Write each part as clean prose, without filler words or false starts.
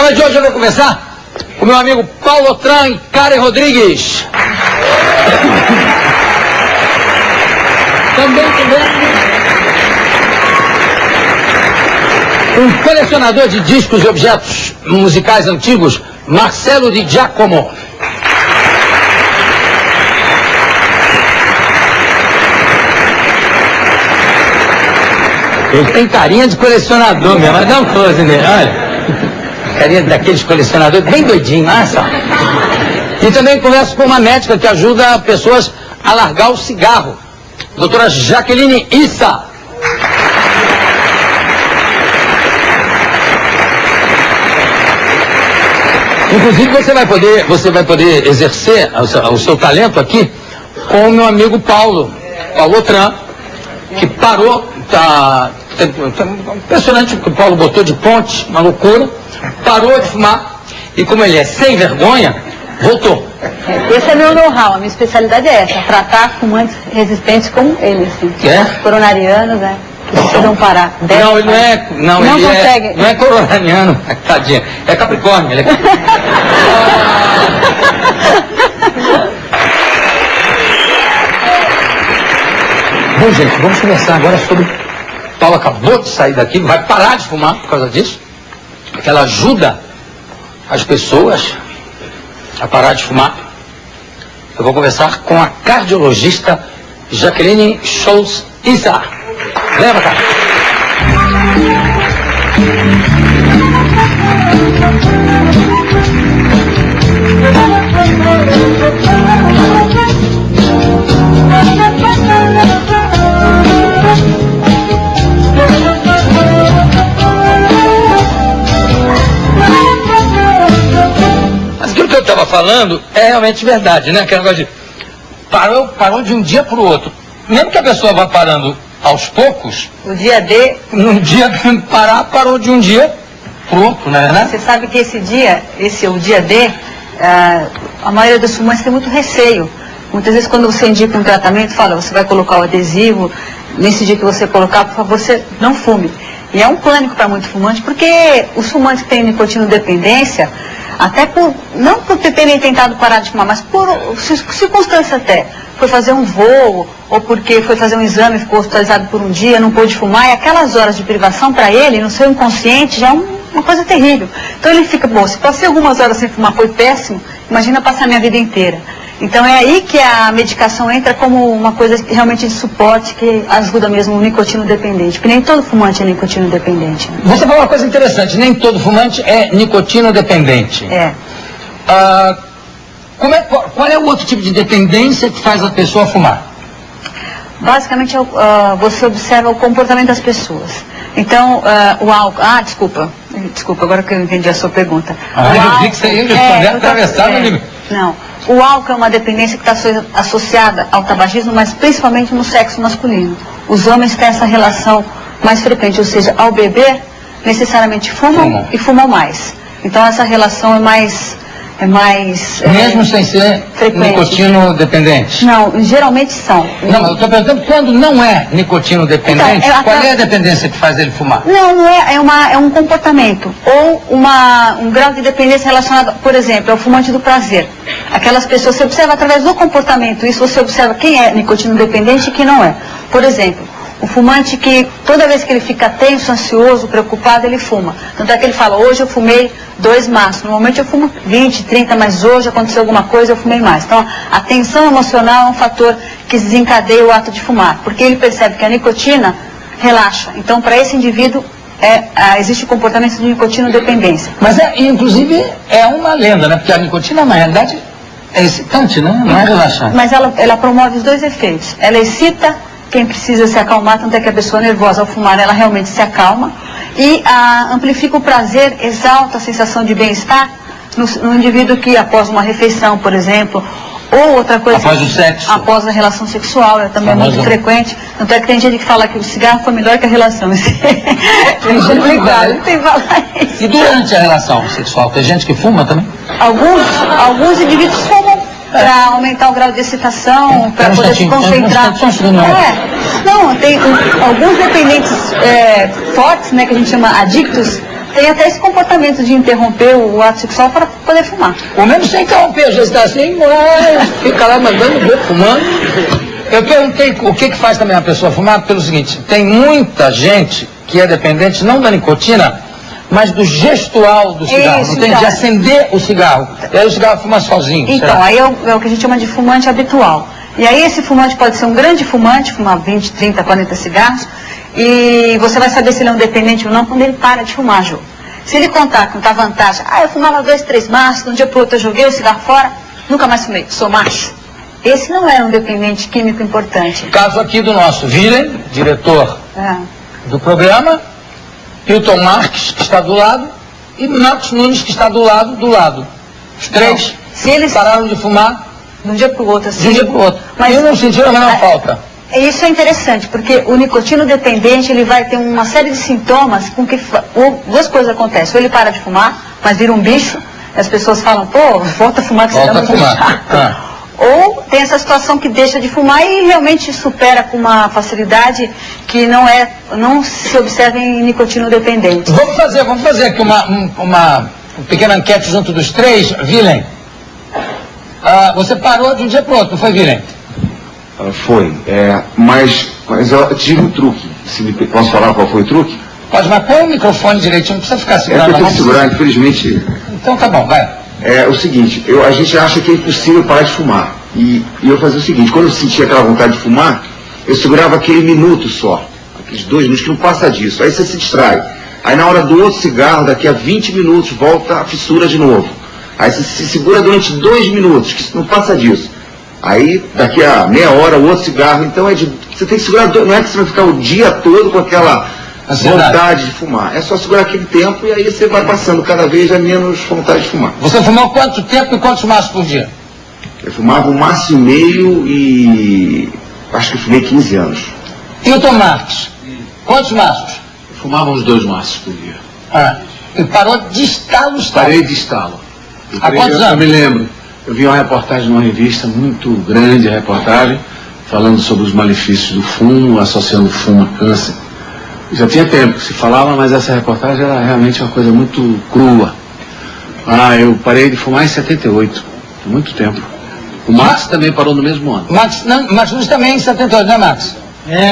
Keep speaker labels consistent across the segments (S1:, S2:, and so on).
S1: programa de hoje eu vou começar com meu amigo Paulo Otran e Karen Rodrigues. Também um colecionador de discos e objetos musicais antigos, Marcelo Di Giacomo. Ele tem carinha de colecionador mesmo, mas dá um close nele, olha. Carinha daqueles colecionadores bem doidinho, olha só. E também converso com uma médica que ajuda pessoas a largar o cigarro, doutora Jaqueline Issa. Inclusive você vai poder exercer o seu talento aqui com o meu amigo Paulo Otran, que parou, tá impressionante o que o Paulo botou de ponte, uma loucura, parou de fumar e como ele é sem vergonha, voltou.
S2: Esse é meu know-how, a minha especialidade é essa, tratar fumantes resistentes como ele, assim. Coronarianos, né? Que precisam parar.
S1: Não, ele não consegue. Não é coronariano, tadinha. É Capricórnio. Ele é Bom, gente, vamos conversar agora sobre... Paulo acabou de sair daqui, vai parar de fumar por causa disso. Porque ela ajuda as pessoas a parar de fumar. Eu vou conversar com a cardiologista Jaqueline Scholz Issa. Leva, cara. Mas aquilo que eu estava falando é realmente verdade, né? Aquele negócio de parou de um dia para o outro. Mesmo que a pessoa vá parando aos poucos,
S2: o dia D,
S1: um dia parou de um dia pro outro, não é verdade?
S2: Você sabe que o dia D, a maioria dos fumantes tem muito receio. Muitas vezes quando você indica um tratamento, fala, você vai colocar o adesivo, nesse dia que você colocar, por favor, você não fume. E é um pânico para muito fumante, porque os fumantes que têm nicotinodependência, até não por terem tentado parar de fumar, mas por circunstância até, foi fazer um voo, ou porque foi fazer um exame, ficou hospitalizado por um dia, não pôde fumar, e aquelas horas de privação para ele, no seu inconsciente, já é uma coisa terrível. Então ele fica, bom, se passei algumas horas sem fumar, foi péssimo, imagina passar minha vida inteira. Então é aí que a medicação entra como uma coisa realmente de suporte, que ajuda mesmo o nicotinodependente, porque nem todo fumante é nicotinodependente. Né?
S1: Você falou uma coisa interessante, nem todo fumante é nicotinodependente.
S2: É.
S1: Qual é o outro tipo de dependência que faz a pessoa fumar?
S2: Basicamente, você observa o comportamento das pessoas. Então, o álcool... Desculpa, agora que eu entendi a sua pergunta.
S1: Eu vi que você ia responder atravessado no limite.
S2: Não. O álcool é uma dependência que está associada ao tabagismo, mas principalmente no sexo masculino. Os homens têm essa relação mais frequente, ou seja, ao beber, necessariamente fumam e fumam mais. Então, essa relação é mais
S1: mesmo sem ser nicotinodependente?
S2: Não, geralmente são.
S1: Não, eu estou perguntando quando não é nicotinodependente, então, qual é a dependência que faz ele fumar?
S2: Não é, é um comportamento, ou um grau de dependência relacionado, por exemplo, ao fumante do prazer. Aquelas pessoas, você observa através do comportamento, isso você observa quem é nicotinodependente e quem não é. Por exemplo, o fumante que toda vez que ele fica tenso, ansioso, preocupado, ele fuma. Tanto é que ele fala, hoje eu fumei 2 maços. Normalmente eu fumo 20, 30, mas hoje aconteceu alguma coisa, eu fumei mais. Então, a tensão emocional é um fator que desencadeia o ato de fumar, porque ele percebe que a nicotina relaxa. Então, para esse indivíduo, existe o comportamento de nicotinodependência.
S1: Mas, inclusive, é uma lenda, né? Porque a nicotina, na realidade, é excitante, né? Não é relaxante.
S2: Mas ela promove os dois efeitos. Ela excita quem precisa se acalmar, tanto é que a pessoa nervosa ao fumar, ela realmente se acalma, e amplifica o prazer, exalta a sensação de bem-estar no indivíduo que após uma refeição, por exemplo, ou outra coisa...
S1: Após o sexo.
S2: Após a relação sexual, é também muito frequente. Tanto é que tem gente que fala que o cigarro foi melhor que a relação. Tem gente que falar isso.
S1: E durante a relação sexual, tem gente que fuma também?
S2: Alguns indivíduos fumam para aumentar o grau de excitação, para poder se concentrar. Não, tem alguns dependentes fortes, né, que a gente chama adictos, tem até esse comportamento de interromper o ato sexual para poder fumar.
S1: Ou mesmo sem interromper, às vezes está assim, mas fica lá mandando ver, fumando. Eu perguntei o que faz também a pessoa fumar, pelo seguinte, tem muita gente que é dependente não da nicotina, mas do gestual do cigarro.
S2: Isso,
S1: não tem
S2: então.
S1: de acender o cigarro. E aí o cigarro fuma sozinho.
S2: Então,
S1: será?
S2: aí é o que a gente chama de fumante habitual. E aí esse fumante pode ser um grande fumante, fumar 20, 30, 40 cigarros, e você vai saber se ele é um dependente ou não quando ele para de fumar, Jô. Se ele contar com a vantagem, eu fumava 2, 3 maços, de um dia pro outro eu joguei o cigarro fora, nunca mais fumei, sou macho. Esse não é um dependente químico importante.
S1: Caso aqui do nosso Viren, diretor do programa, Hilton Marques, que está do lado, e Marcos Nunes, que está do lado. Os três
S2: se eles
S1: pararam de fumar
S2: de um dia para o outro, assim.
S1: De um dia para o outro.
S2: Mas
S1: eu não senti a menor falta.
S2: Isso é interessante, porque o nicotino dependente, ele vai ter uma série de sintomas com que duas coisas acontecem. Ou ele para de fumar, mas vira um bicho, e as pessoas falam, pô, volta a fumar que você está muito chato. Ou tem essa situação que deixa de fumar e realmente supera com uma facilidade que não se observa em nicotino dependente.
S1: Vamos fazer aqui uma pequena enquete junto dos três. Vilen, você parou de um dia para o outro, não foi, Vilen?
S3: Foi, mas eu tive um truque. Posso falar qual foi o truque?
S1: Pode, mas põe o microfone direitinho, não precisa ficar segurando.
S3: Eu tenho que segurar, infelizmente.
S1: Então tá bom, vai.
S3: É o seguinte, a gente acha que é impossível parar de fumar. E eu fazia o seguinte, quando eu sentia aquela vontade de fumar, eu segurava aquele minuto só, aqueles 2 minutos, que não passa disso. Aí você se distrai. Aí na hora do outro cigarro, daqui a 20 minutos, volta a fissura de novo. Aí você se segura durante 2 minutos, que não passa disso. Aí daqui a meia hora, o outro cigarro. Então você tem que segurar, não é que você vai ficar o dia todo com aquela vontade de fumar. É só segurar aquele tempo e aí você vai passando cada vez a menos vontade de fumar.
S1: Você fumou quanto tempo e quantos maços por dia?
S3: Eu fumava 1,5 maço e acho que fumei 15 anos.
S1: Hilton Marques, quantos maços?
S4: Eu fumava uns 2 maços por dia.
S1: E parou de estalo?
S4: Parei de estalo.
S1: Há quantos anos?
S4: Eu me lembro. Eu vi uma reportagem numa revista, muito grande a reportagem, falando sobre os malefícios do fumo, associando fumo a câncer. Já tinha tempo que se falava, mas essa reportagem era realmente uma coisa muito crua. Eu parei de fumar em 78, muito tempo. O Max também parou no mesmo ano.
S1: Max Nunes também em 78, né, Max?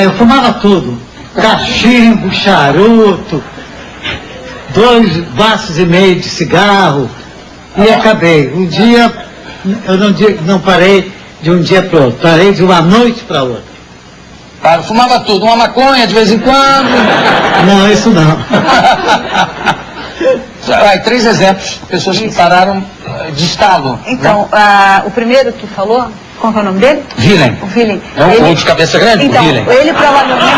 S5: Eu fumava tudo. Cachimbo, charuto, 2,5 maços de cigarro, e acabei. Um dia, eu não parei de um dia para o outro, parei de uma noite para outra.
S1: Fumava tudo, uma maconha de vez em quando.
S5: Não, isso não.
S1: 3 exemplos, pessoas que pararam de estalo.
S2: Então, o primeiro que falou, qual é o nome dele?
S1: Vilen.
S2: O Vilen.
S1: É um de cabeça grande?
S2: Então,
S1: o Vilen.
S2: ele provavelmente...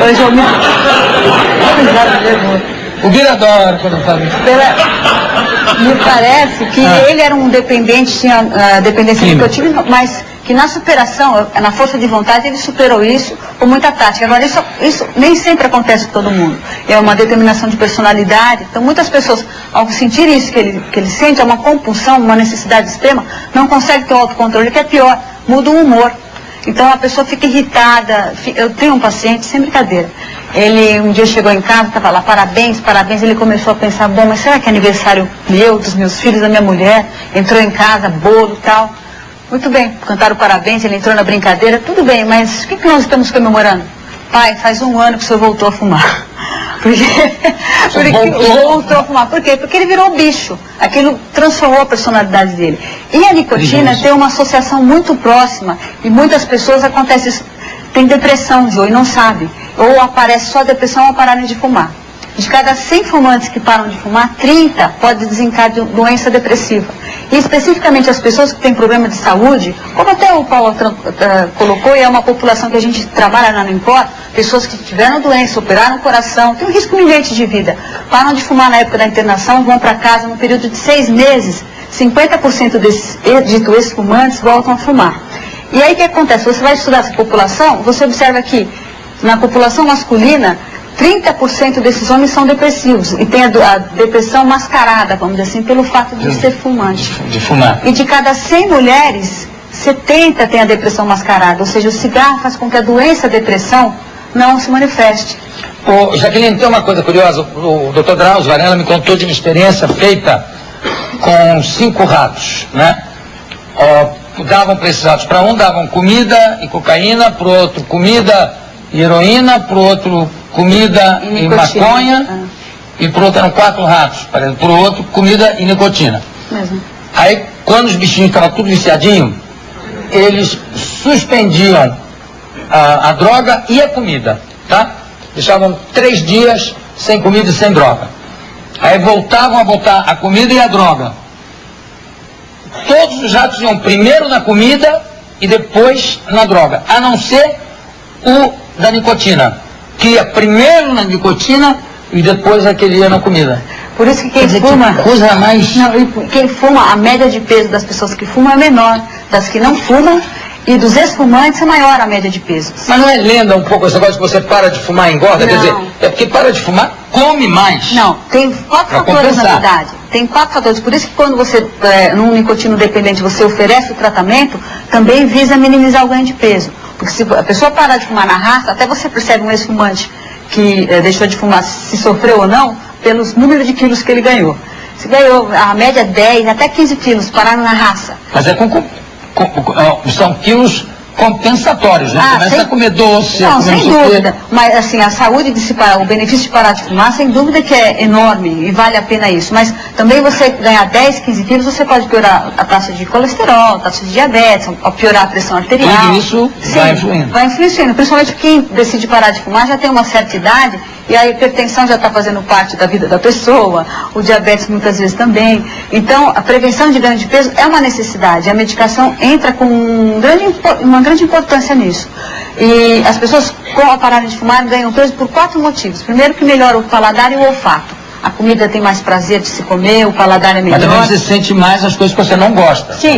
S2: Hoje eu
S1: O Vira adora quando fala isso.
S2: Me parece que ele era um dependente, tinha dependência de nicotina, mas que na superação, na força de vontade, ele superou isso com muita tática. Agora, isso nem sempre acontece com todo mundo. É uma determinação de personalidade. Então, muitas pessoas, ao sentir isso que ele sente, é uma compulsão, uma necessidade extrema, não consegue ter o autocontrole, que é pior, muda o humor. Então a pessoa fica irritada. Eu tenho um paciente, sem brincadeira, ele um dia chegou em casa, estava lá, parabéns, ele começou a pensar, bom, mas será que é aniversário meu, dos meus filhos, da minha mulher? Entrou em casa, bolo e tal. Muito bem, cantaram parabéns, ele entrou na brincadeira, tudo bem, mas o que nós estamos comemorando? Pai, faz 1 ano que o senhor voltou a fumar. Porque voltou a fumar. Por quê? Porque ele virou bicho. Aquilo transformou a personalidade dele. E a nicotina tem uma associação muito próxima. E muitas pessoas acontece isso. Tem depressão, Jô, e não sabe. Ou aparece só depressão ao pararem de fumar. De cada 100 fumantes que param de fumar, 30 pode desencadear doença depressiva. E especificamente as pessoas que têm problema de saúde, como até o Paulo colocou, e é uma população que a gente trabalha na Nimpor, pessoas que tiveram doença, operaram o coração, tem um risco iminente de vida, param de fumar na época da internação, vão para casa no período de 6 meses, 50% desses dito ex-fumantes voltam a fumar. E aí o que acontece? Você vai estudar essa população, você observa que na população masculina, 30% desses homens são depressivos e tem a depressão mascarada, vamos dizer assim, pelo fato de ser fumante.
S1: De fumar.
S2: E de cada 100 mulheres, 70% tem a depressão mascarada, ou seja, o cigarro faz com que a doença a depressão não se manifeste.
S1: Ô, Jaqueline, tem uma coisa curiosa, o Dr. Drauzio Varela me contou de uma experiência feita com 5 ratos, né? Davam para esses ratos, para um davam comida e cocaína, para o outro comida e heroína, para o outro comida e maconha, e para o outro eram 4 ratos, para o outro comida e nicotina.
S2: Mesmo.
S1: Aí, quando os bichinhos estavam tudo viciadinhos, eles suspendiam a droga e a comida, tá? Deixavam 3 dias sem comida e sem droga. Aí voltavam a botar a comida e a droga. Todos os ratos iam primeiro na comida e depois na droga, a não ser o da nicotina, que ia primeiro na nicotina e depois aquele ia na comida.
S2: Por isso que quem fuma...
S1: Que coisa mais...
S2: Não, quem fuma, a média de peso das pessoas que fumam é menor, das que não fumam, e dos ex-fumantes é maior a média de peso.
S1: Mas não é lenda um pouco esse negócio que você para de fumar e engorda?
S2: Não.
S1: Quer dizer, é porque para de fumar, come mais.
S2: Não, tem 4 fatores na verdade. Tem 4 fatores. Por isso que quando você, num nicotino dependente, você oferece o tratamento, também visa minimizar o ganho de peso. Porque se a pessoa parar de fumar na raça, até você percebe um ex-fumante que deixou de fumar, se sofreu ou não, pelos números de quilos que ele ganhou. Se ganhou a média 10, até 15 quilos, pararam na raça.
S1: Mas são quilos compensatórios, né? Começa a comer doce,
S2: não,
S1: a comer
S2: sem dúvida. Mas assim, a saúde de se parar, o benefício de parar de fumar, sem dúvida que é enorme e vale a pena isso. Mas também você ganhar 10, 15 quilos, você pode piorar a taxa de colesterol, a taxa de diabetes, piorar a pressão arterial.
S1: Tudo isso vai influindo. Vai
S2: influenciando. Principalmente quem decide parar de fumar já tem uma certa idade e a hipertensão já está fazendo parte da vida da pessoa, o diabetes muitas vezes também. Então, a prevenção de ganho de peso é uma necessidade. A medicação entra com uma grande importância nisso. E as pessoas, ao pararem de fumar, ganham peso por 4 motivos. Primeiro, que melhora o paladar e o olfato. A comida tem mais prazer de se comer, o paladar é melhor.
S1: Mas também você sente mais as coisas que você não gosta.
S2: Sim,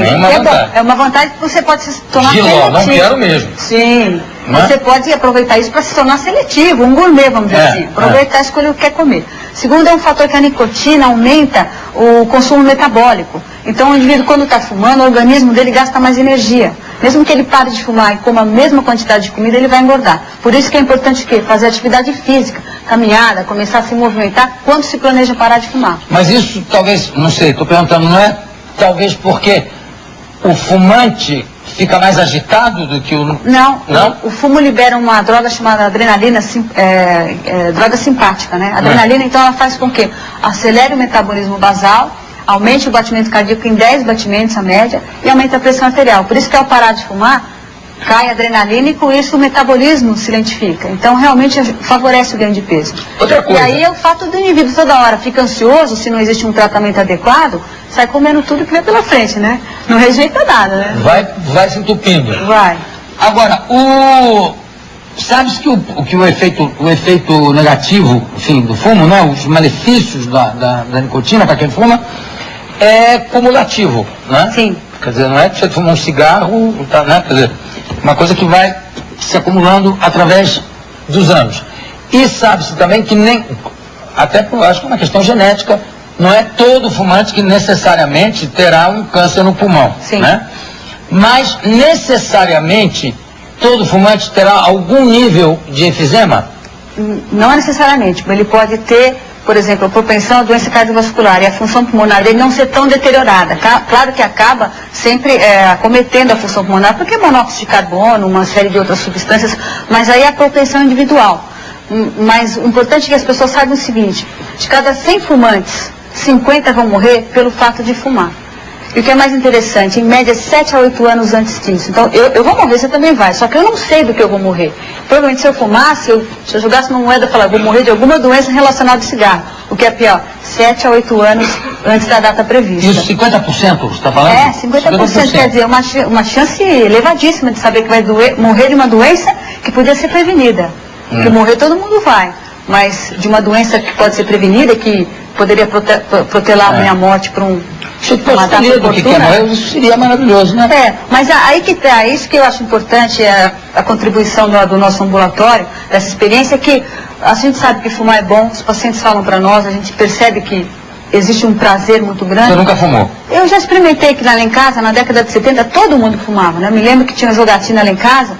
S2: é uma vantagem que você pode se tornar
S1: seletivo. Não quero mesmo.
S2: Sim, você pode aproveitar isso para se tornar seletivo, um gourmet, vamos dizer assim. Aproveitar e escolher o que quer comer. Segundo, é um fator que a nicotina aumenta o consumo metabólico. Então, o indivíduo, quando está fumando, o organismo dele gasta mais energia. Mesmo que ele pare de fumar e coma a mesma quantidade de comida, ele vai engordar. Por isso que é importante o quê? Fazer atividade física, caminhada, começar a se movimentar quando se planeja parar de fumar.
S1: Mas isso talvez, não sei, estou perguntando, não é talvez porque o fumante fica mais agitado do que o...
S2: Não? O fumo libera uma droga chamada adrenalina, droga simpática, né? A adrenalina, então, ela faz com que acelere o metabolismo basal, aumente o batimento cardíaco em 10 batimentos a média e aumenta a pressão arterial. Por isso que ao parar de fumar, cai a adrenalina e com isso o metabolismo se lentifica. Então realmente favorece o ganho de peso.
S1: Outra coisa.
S2: E aí é o fato do indivíduo toda hora fica ansioso, se não existe um tratamento adequado, sai comendo tudo que vem pela frente, né? Não rejeita nada, né?
S1: Vai se entupindo.
S2: Vai.
S1: Agora, sabe-se que o efeito negativo, enfim, do fumo, né? Os malefícios da nicotina para quem fuma, é cumulativo, né?
S2: Sim.
S1: Quer dizer, não é que você fuma um cigarro, tá, né? Quer dizer, uma coisa que vai se acumulando através dos anos. E sabe-se também que até eu acho que é uma questão genética, não é todo fumante que necessariamente terá um câncer no pulmão,
S2: Sim.
S1: né? Mas necessariamente todo fumante terá algum nível de enfisema?
S2: Não necessariamente, ele pode ter, por exemplo, a propensão à doença cardiovascular e a função pulmonar dele não ser tão deteriorada. Claro que acaba sempre acometendo a função pulmonar, porque é monóxido de carbono, uma série de outras substâncias, mas aí é a propensão individual. Mas o importante é que as pessoas saibam o seguinte, de cada 100 fumantes, 50 vão morrer pelo fato de fumar. E o que é mais interessante, em média 7 a 8 anos antes disso. Então, eu vou morrer, você também vai, só que eu não sei do que eu vou morrer. Provavelmente se eu fumasse, se eu jogasse uma moeda e falasse, vou morrer de alguma doença relacionada ao cigarro. O que é pior, 7 a 8 anos antes da data prevista.
S1: Isso 50% você está falando?
S2: 50%, quer dizer, uma chance elevadíssima de saber que vai morrer de uma doença que podia ser prevenida. Porque morrer todo mundo vai, mas de uma doença que pode ser prevenida, que poderia protelar a minha morte para
S1: Se fosse escolher do que quer morrer, isso seria maravilhoso, né?
S2: Mas aí que tá, isso que eu acho importante, é a contribuição do nosso ambulatório, dessa experiência, que a gente sabe que fumar é bom, os pacientes falam para nós, a gente percebe que existe um prazer muito grande.
S1: Você nunca fumou?
S2: Eu já experimentei que lá em casa, na década de 70, todo mundo fumava, né? Me lembro que tinha jogatina lá em casa,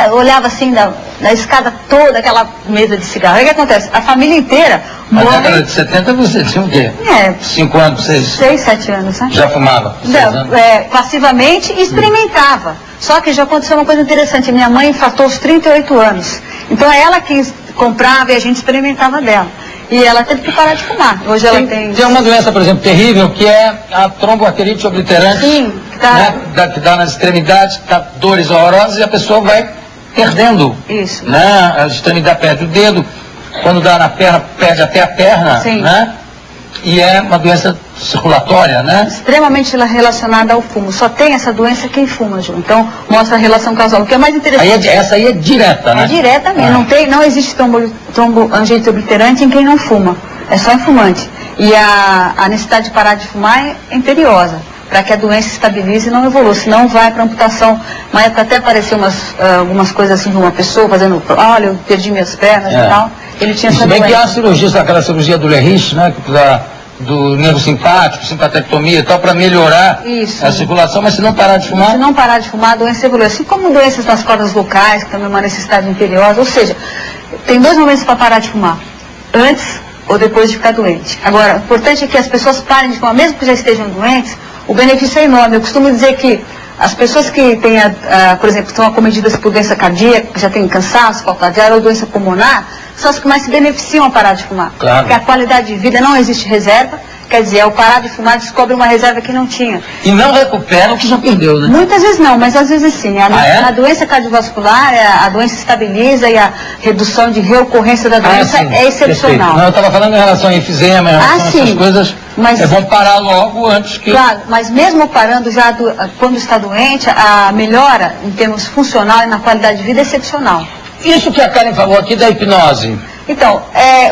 S2: eu olhava assim na escada toda, aquela mesa de cigarro. Aí o que acontece? A família inteira...
S1: Na década de 70 você tinha o quê? 5 anos, 6?
S2: 7 anos, né?
S1: Já fumava?
S2: Passivamente e experimentava. Só que já aconteceu uma coisa interessante. Minha mãe infartou aos 38 anos. Então é ela que comprava e a gente experimentava dela. E ela teve que parar de fumar. Hoje ela tem...
S1: Tem uma doença, por exemplo, terrível, que é a tromboarterite obliterante.
S2: Sim,
S1: que dá nas extremidades, dá dores horrorosas e a pessoa vai perdendo.
S2: Isso.
S1: Né? A extremidade perde o dedo, quando dá na perna, perde até a perna.
S2: Sim.
S1: Né? E é uma doença circulatória, né?
S2: Extremamente relacionada ao fumo. Só tem essa doença quem fuma, Ju. Então, mostra a relação causal. O que é mais interessante...
S1: essa aí é direta, né?
S2: É direta mesmo. Não existe tromboangiite obliterante em quem não fuma. É só em fumante. E a necessidade de parar de fumar é imperiosa, para que a doença estabilize e não evolua. Senão vai para amputação. Uma época até apareceu algumas coisas assim de uma pessoa fazendo... Olha, eu perdi minhas pernas e tal. Ele tinha essa doença.
S1: Se bem que há cirurgia, aquela cirurgia do Lerich, né? Do nervo simpático, simpatectomia e tal, para melhorar a circulação, mas se não parar de fumar...
S2: Se não parar de fumar, a doença evolui. Assim como doenças nas cordas vocais, que também é uma necessidade imperiosa. Ou seja, tem 2 momentos para parar de fumar. Antes ou depois de ficar doente. Agora, o importante é que as pessoas parem de fumar, mesmo que já estejam doentes, o benefício é enorme. Eu costumo dizer que as pessoas que têm, por exemplo, estão acometidas por doença cardíaca, já têm cansaço, falta de ar ou doença pulmonar, são as que mais se beneficiam a parar de fumar.
S1: Claro.
S2: Porque a qualidade de vida não existe reserva, quer dizer, ao parar de fumar descobre uma reserva que não tinha.
S1: E não recupera o que já perdeu, né?
S2: Muitas vezes não, mas às vezes sim. A doença cardiovascular, a doença estabiliza e a redução de reocorrência da doença é excepcional.
S1: Não, eu estava falando em relação a enfisema, em relação a essas coisas, é bom parar logo antes que...
S2: Claro, mas mesmo parando, já quando está doente, a melhora em termos funcional e na qualidade de vida é excepcional.
S1: Isso que a Karen falou aqui da hipnose.
S2: Então, é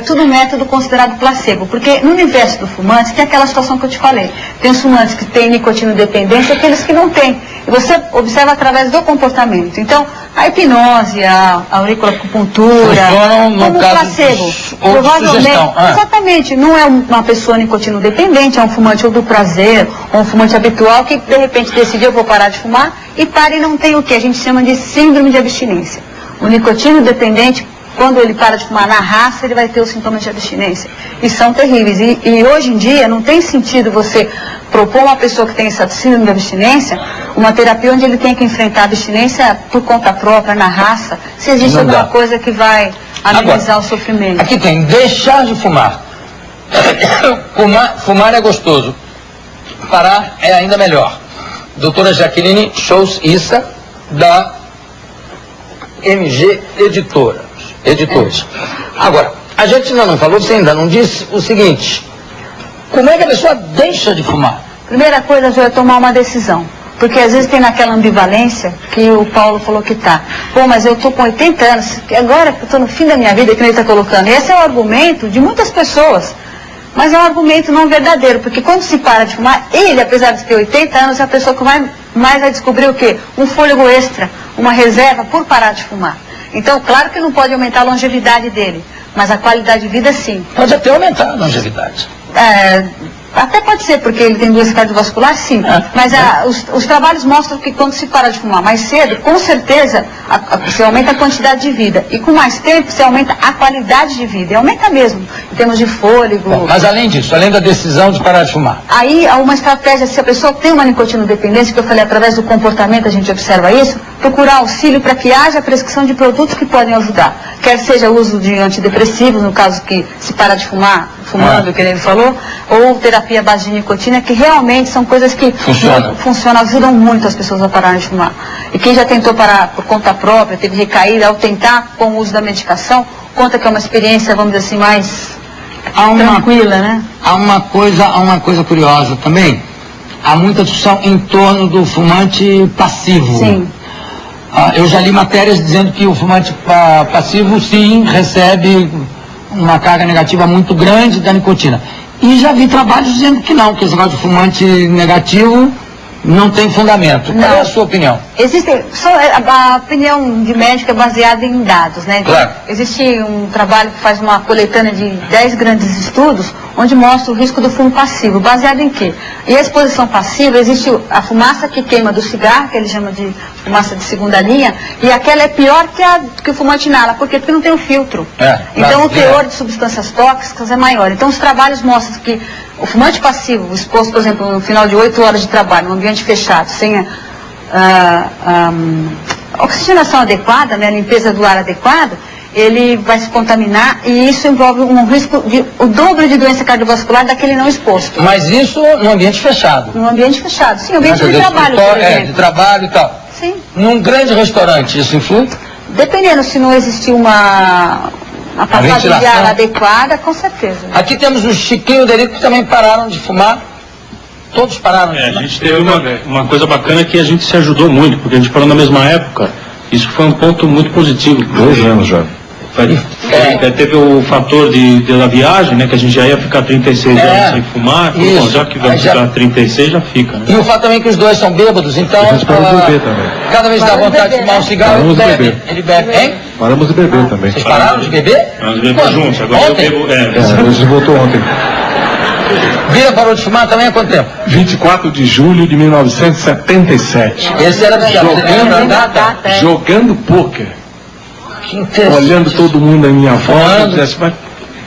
S2: tudo um método considerado placebo, porque no universo do fumante tem aquela situação que eu te falei. Tem os fumantes que têm nicotina dependência e aqueles que não têm. E você observa através do comportamento. Então, a hipnose, a auriculoacupuntura, como placebo. Provavelmente, exatamente, não é uma pessoa nicotina dependente, é um fumante ou do prazer, ou um fumante habitual que de repente decidiu, eu vou parar de fumar, e para e não tem o que a gente chama de síndrome de abstinência. O nicotina dependente, quando ele para de fumar na raça, ele vai ter os sintomas de abstinência. E são terríveis. E hoje em dia não tem sentido você propor a uma pessoa que tem essa síndrome de abstinência uma terapia onde ele tem que enfrentar a abstinência por conta própria, na raça, se existe alguma coisa que vai amenizar o sofrimento.
S1: Aqui tem deixar de fumar. Fumar é gostoso. Parar é ainda melhor. Doutora Jaqueline Scholz-Issa, da MG Editores. Agora, a gente ainda não falou, você ainda não disse o seguinte: como é que a pessoa deixa de fumar?
S2: Primeira coisa, já é tomar uma decisão. Porque às vezes tem naquela ambivalência que o Paulo falou que tá. Pô, mas eu tô com 80 anos, agora eu tô no fim da minha vida, que ele está colocando. E esse é o argumento de muitas pessoas. Mas é um argumento não verdadeiro, porque quando se para de fumar, ele, apesar de ter 80 anos, é a pessoa que mais vai descobrir o quê? Um fôlego extra, uma reserva por parar de fumar. Então, claro que não pode aumentar a longevidade dele, mas a qualidade de vida sim.
S1: Pode até aumentar a longevidade.
S2: Até pode ser, porque ele tem doença cardiovascular, sim. Mas os trabalhos mostram que quando se para de fumar mais cedo, com certeza, você aumenta a quantidade de vida. E com mais tempo, você aumenta a qualidade de vida. E aumenta mesmo, em termos de fôlego.
S1: Bom, mas além disso, além da decisão de parar de fumar.
S2: Aí há uma estratégia, se a pessoa tem uma nicotinodependência, que eu falei, através do comportamento a gente observa isso, procurar auxílio para que haja prescrição de produtos que podem ajudar. Quer seja o uso de antidepressivos, no caso que se para de fumar, fumando, que ele falou, ou terapia à base de nicotina, que realmente são coisas que funcionam, ajudam muito as pessoas a pararem de fumar. E quem já tentou parar por conta própria, teve recaída, ao tentar com o uso da medicação, conta que é uma experiência, vamos dizer assim, mais tranquila, né?
S1: Há uma coisa curiosa também. Há muita discussão em torno do fumante passivo.
S2: Sim.
S1: Eu já li matérias dizendo que o fumante passivo, sim, recebe uma carga negativa muito grande da nicotina. E já vi trabalhos dizendo que não, que esse negócio de fumante negativo não tem fundamento. Qual é
S2: Não.
S1: a sua opinião?
S2: A opinião de médico é baseada em dados, né? Então,
S1: Claro.
S2: existe um trabalho que faz uma coletânea de 10 grandes estudos, onde mostra o risco do fumo passivo. Baseado em quê? E a exposição passiva, existe a fumaça que queima do cigarro, que ele chama de fumaça de segunda linha, e aquela é pior que o fumante inala. Por quê? Porque não tem o filtro. Então o teor de substâncias tóxicas é maior. Então os trabalhos mostram que o fumante passivo, exposto, por exemplo, no final de 8 horas de trabalho, num ambiente fechado, sem oxigenação adequada, né, a limpeza do ar adequada, ele vai se contaminar e isso envolve um risco de o dobro de doença cardiovascular daquele não exposto.
S1: Mas isso no ambiente fechado.
S2: Num ambiente fechado, sim, ambiente de
S1: Quer dizer,
S2: trabalho, por
S1: escritório,
S2: exemplo.
S1: de trabalho e tal.
S2: Sim.
S1: Num grande restaurante, isso influi?
S2: Dependendo, se não existir uma passagem de
S1: ventilação.
S2: ar adequada, com certeza.
S1: Aqui temos os Chiquinho Derico que também pararam de fumar. Todos pararam de
S6: A
S1: fumar.
S6: gente teve uma coisa bacana que a gente se ajudou muito, porque a gente parou na mesma época. Isso foi um ponto muito positivo.
S7: 2 anos já.
S6: Teve o fator da viagem, né? Que a gente já ia ficar 36 anos sem fumar. Falou,
S1: Isso.
S6: bom, já que vamos
S1: Aí já-
S6: ficar 36, já fica, né?
S1: E o fato também que os dois são bêbados, então
S7: A gente parou de beber também.
S1: cada vez que dá
S2: Paramos de
S1: vontade de
S2: beber,
S1: fumar um
S2: né?
S1: cigarro, ele
S7: Paramos de
S1: bebe.
S7: beber.
S1: Ele bebe, hein?
S7: Paramos de beber também.
S1: Vocês pararam de beber?
S6: Nós bebemos
S1: Quando?
S6: juntos, agora
S1: Ontem?
S6: eu bebo.
S7: A gente voltou ontem.
S1: Bira parou de fumar também há quanto tempo?
S7: 24 de julho de 1977.
S1: Esse era verdade. Você lembra a data?
S7: Jogando pôquer.
S1: Que interessante.
S7: Olhando todo mundo à minha volta,
S1: Fumando.
S7: eu dizia assim, mas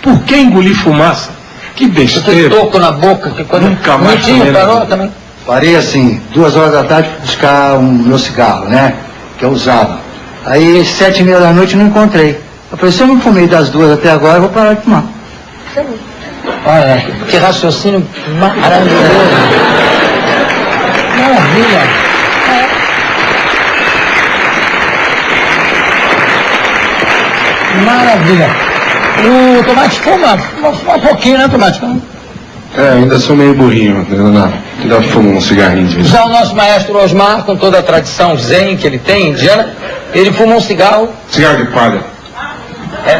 S7: por que engolir fumaça? Que
S1: Você tem
S7: besteira.
S1: toco na boca, que coisa.
S7: Nunca mais
S1: Miltinho
S7: fumei na
S1: parou
S7: vida.
S1: também?
S8: Parei assim, 2 horas da tarde para buscar o meu cigarro, né? Que eu usava. Aí, 7h30 da noite, não encontrei. Eu falei, se eu não fumei das 2 até agora, eu vou parar de fumar.
S1: Olha, que raciocínio maravilhoso. Maravilha. Maravilha. O Tomate fuma um pouquinho, né, Tomate?
S7: Ainda sou meio burrinho, ainda fumo um cigarrinho de vez.
S1: Já o nosso maestro Osmar, com toda a tradição zen que ele tem, indiana, ele fuma um cigarro
S7: Cigarro de palha.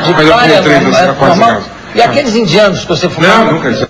S1: de
S7: Mas eu
S1: palha,
S7: fumo 3
S1: é
S7: a 4
S1: normal.
S7: cigarros.
S1: E aqueles indianos que você fumava?
S7: Não, nunca.